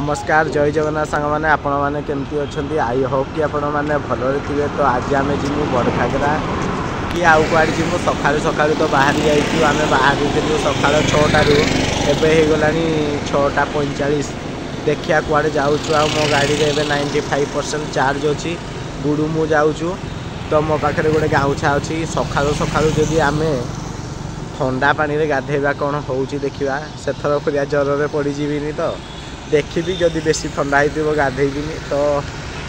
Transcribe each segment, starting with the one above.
नमस्कार जय जगन्नाथ सांग मैंने आपण मैंने केमती अच्छा आई होप कि आपण मैंने भलरे थे। तो आज आम जीमु बड़घागरा कि आउ कड़े जीमु सका सका तो बाहरी जाइए आम बाहरी थे सका 6टारू एवं होगा 6:45 देखिया कुआड़े जाऊँ आ मो गाड़ी में 95% चार्ज अच्छी गुड़ू मु जाऊँ। तो मो पाखे गोटे गाँछा अच्छी सका सका जदि आम ठंडा पानी रे गाधेबा कौन होउची देखिबा से थर पुरा जर पड़जीविनी। तो देखी जदि बेसी ठंडा हो गाधेबिनी। तो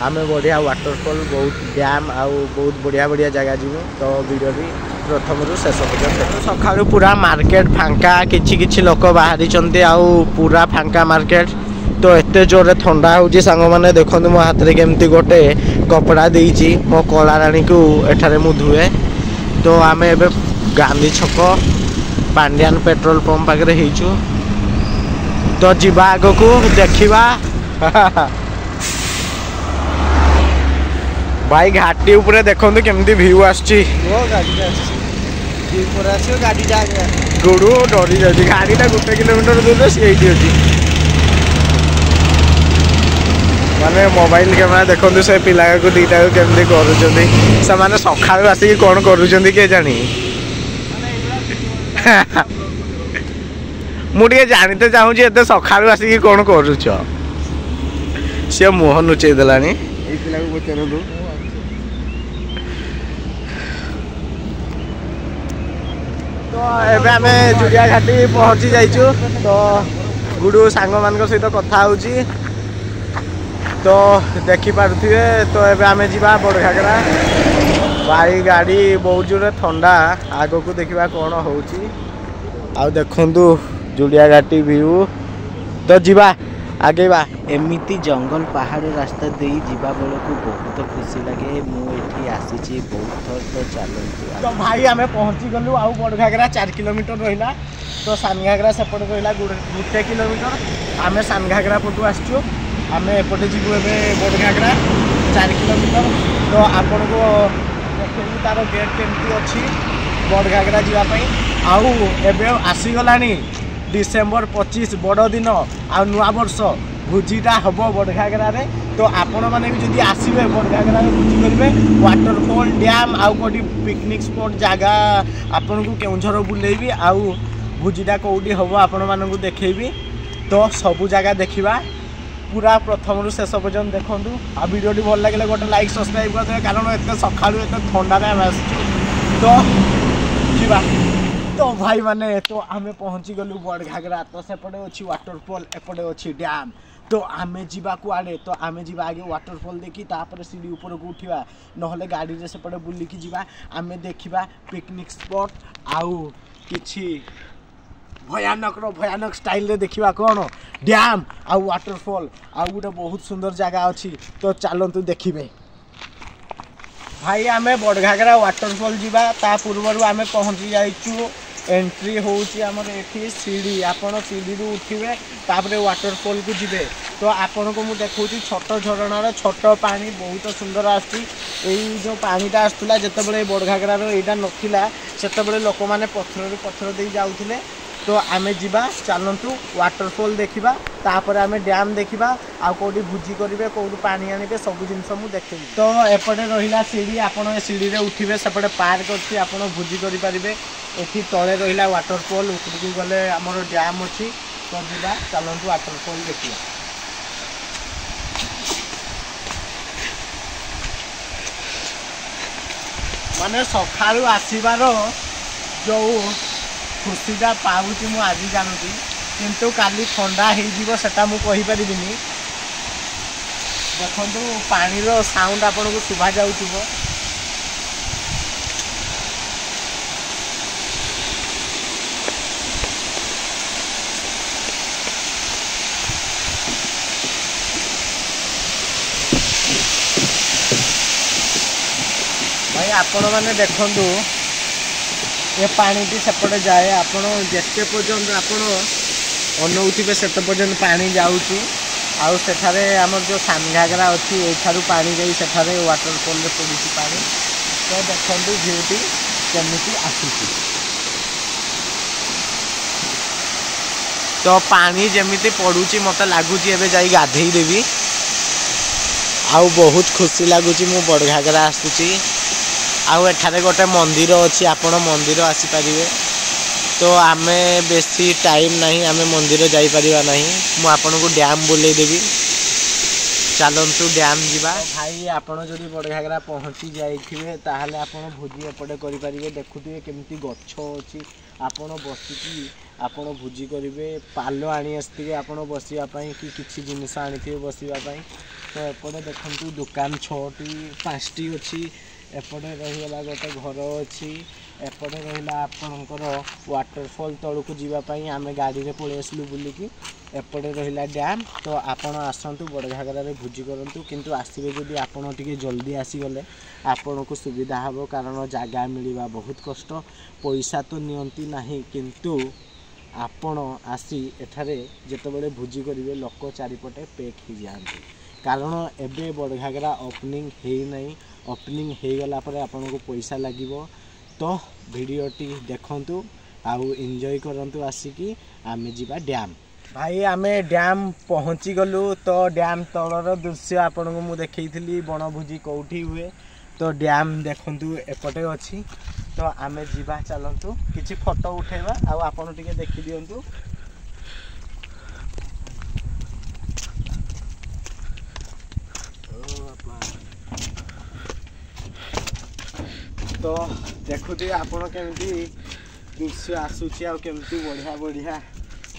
आम बढ़िया वाटरफॉल बहुत डैम आउ बहुत बढ़िया बढ़िया जगह जीवु। तो वीडियो भी प्रथम रु शेष पर्यंत सका पूरा मार्केट फांका किछि लोक बाहरी आउ पूरा फांका मार्केट। तो एत जोरे ठंडा हो सांग मैंने देखो मो हाथ में केमती गोटे कपड़ा देइछि मो कला राणी को एठारे मु धुए। तो आम ए गांधी छक पांड्यान पेट्रोल पंप पाखे हेचु। तो जीवा आग को देखा भाई घाटी उपरे देखो केमती व्यू आसची गुड़ू डरी जाऊँगी गाड़ीटा 1 किलोमीटर दूर से माने मोबाइल कैमेरा देखो से पिला को दीटा केमती कर सका आसिक कौन कर जानी मुझे जानते चाहूँगी एत सका आसिक कौन कर सी मुह लुचई देलानी। तो एबे आमे जुड़िया घाटी पहुँची जाइचु। तो गुडू सांग मान सहित कथा होची तो देखी पारुथिबे। तो एबे आमे जीवा बड़घागरा भाई गाड़ी बहुत जोर ठंडा आग को देखा कौन होची आउ देखंतु जुड़िया घाटी व्यू। तो जीवा आगेबा एमिति जंगल पहाड़ रास्ता दे जीवा बेल को बहुत खुशी लगे। मुझे आसी बहुत थर। तो चलती तो भाई आम पहुँची गलु आउ बड़घागरा 4 किलोमीटर रहा। तो सानघागरा सेपटे रहा 1 किलोमीटर। आम सानघागरा पटू आसचु आम एपटे जीवु ए बड़घागरा 4 किलोमीटर। तो आपण को देखिए तार गेट केमती अच्छी बड़घागरा जावाई। आउ एबे आसीगलानी डिसेम्बर 25 बड़ दिन आ नुआ वर्ष भोजीटा हम बड़घागरा रे। तो आपण मैंने भी जब आसवे बड़घागरा भोजी करेंगे वाटरफॉल डैम आउ कौटी पिकनिक स्पॉट जगह आपन को केउझर बुलेबी आउ भोजीटा कौटी हम आपण मानक देखी। तो सबू जगह देखा पूरा प्रथम रु शेष पर्यंत देखूँ। आ वीडियो भल लगे गोटे लाइक सब्सक्राइब करदे कारण एत सका एत ठंडा तो जीवा। तो भाई माने तो आम पहुँची गलु बड़घागरा। तो सेपटे अच्छी वाटरफॉल एपटे अच्छी डैम। तो आम जीवा कुआड़े तो आम जीवा आगे वाटरफॉल देखी तापर सीढ़ी ऊपर को उठा नहले गाड़ी रे सेपटे बुलिकी जीवा आम देखा पिकनिक स्पॉट आउ किछि भयानक स्टाइल रे देखा कौन डैम आउ वाटरफॉल आउ गोटे बहुत सुंदर जगह अच्छी। तो चलतु देखिए भाई आम बड़घागरा वाटरफॉल जीवा ता पूर्व आम पहुँची जाइचु। एंट्री होउची हमर एठी सीढ़ी आपण सीढ़ी रू उठिबे तापरे वाटरफॉल को जिबे। तो आपण को मु देखौची छोट झरणार छोट पानी बहुत सुंदर आसी। एई जो पानीटा आस्तुला जते बेले बड़घागरा रो एटा नथिला सेते बेले लोक माने पत्थर दे जाउथिले। तो आम जीवा चलतु वाटरफॉल देखा तापर आम डैम देखा आउ कौटी भोजी करेंगे कौटू पानी आने सब जिन देखे। तो एपटे रहा सीढ़ी आपड़ सीढ़ी रे उठिबे सेपटे पार्क अच्छी आप भोजी करेंगे। एठी तले रहा वाटरफॉल उपरकू गले आमर डैम अच्छी। तो जीवा चलतु वाटरफॉल देखा। माने सकाळू आसबार जो खुशीटा पाऊँ मु आज जानूँ किंतु काली ठंडा होटा मुझे पारिनी। देखो पानी साउंड आपन को शुभा जाउथिबो। भाई आपण मैंने देखंतु ये पानी टी सेपटे जाए आपण जिते पर्यंत आपण अनौथिबे सेते पर्यंत पानी जाऊँगी। आउ सेठारे आमर जो सानघागरा अच्छी एठारू पानी जाई सेठारे वाटरफॉल रे पड़ुची पानी। तो देखंतु भ्यूटी केमिति आसी। तो पानी जमीती पड़ुची मत लगुच ए गाधे देवी आउ बहुत खुशी लगुच मु बड़घागरा आसूची आउ एठारे गोटे मंदिर अच्छी आपण मंदिर आसीपारे तो आमे बेसी टाइम नहीं आमे मंदिर जापर ना मु आपन को डैम बुले देवी चलतु डैम जीवा भाई आपड़ जदि बड़घागरा पहुँची जाइए ताहले आपड़ भोजी एपटे करेंगे देखुए केमती गछ अच्छी आपड़ बसिकी आपड़ भोजी करेंगे पाल आनी आसते आपड़ बसापी कि किसी जिनस आनी बसापी तो एपटे देखु दुकान 6टी 5टी अच्छी एपटे रहीगला गोटे घर अच्छी एपटे रहा आपणकर वाटरफॉल तौक जावाई आम गाड़ी में पलि आसलु बुलिकी एपटे रहा डैम तो आपण आसतु बड़घागरा भोजी करूँ किंतु आसवे जदि आपण टिके जल्दी आसीगले आपण को सुविधा हे कारण जगह मिलवा बहुत कष्ट पैसा तो नियंती नहीं किंतु आपण आसी एठारे जेतबेले भोजी करेंगे लोक चारिपटे पैक हो जाते कारण एबे बड़घागरा ओपनिंग है नहीं ओपनिंग हो गला पर आपण को पैसा लगिबो तो भिडियोटी देखंतु आउ एंजॉय करंतु आसिकी आमे जीवा डैम भाई आमे डैम पहुँची गलु तो डैम तलर दृश्य आपन को मु देखैथिली बनभोजी कौठी हुए तो डैम देखंतु एपटे अच्छी तो आमे जीवा चलंतु किछि फोटो उठेबा आउ आपन टिके देखि दियंतु तो देखुथि आपण केमती दृश्य आसूची आ केमती बढ़िया बढ़िया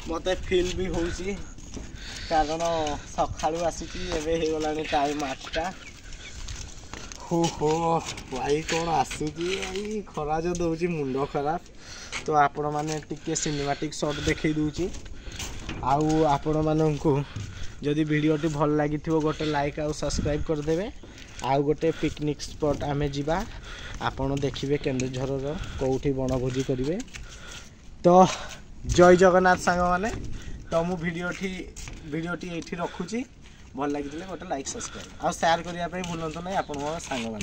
मत फिल भी होउची कारण सकाळू आसीची एबे हे गलानी टाइम 8टा हो हो भाई कौन आसूची भाई खरा जो दउची मुंडो खराब तो आपण माने टिके सिनेमैटिक शॉट देखै दूची आउ आपण माननकु जदि वीडियोटी भल लागिथिबो गोटे लाइक आउ सब्सक्राइब कर देबे आउ गोटे पिकनिक स्पॉट आमे जीवा आपण देखिए केन्दुझर कौटी बनभोजी करेंगे तो जय जगन्नाथ सांग माने तो मु वीडियोटी ये रखुची भल लगी गोटे लाइक सब्सक्राइब और शेयर करने भूलु ना आपण सांग मान।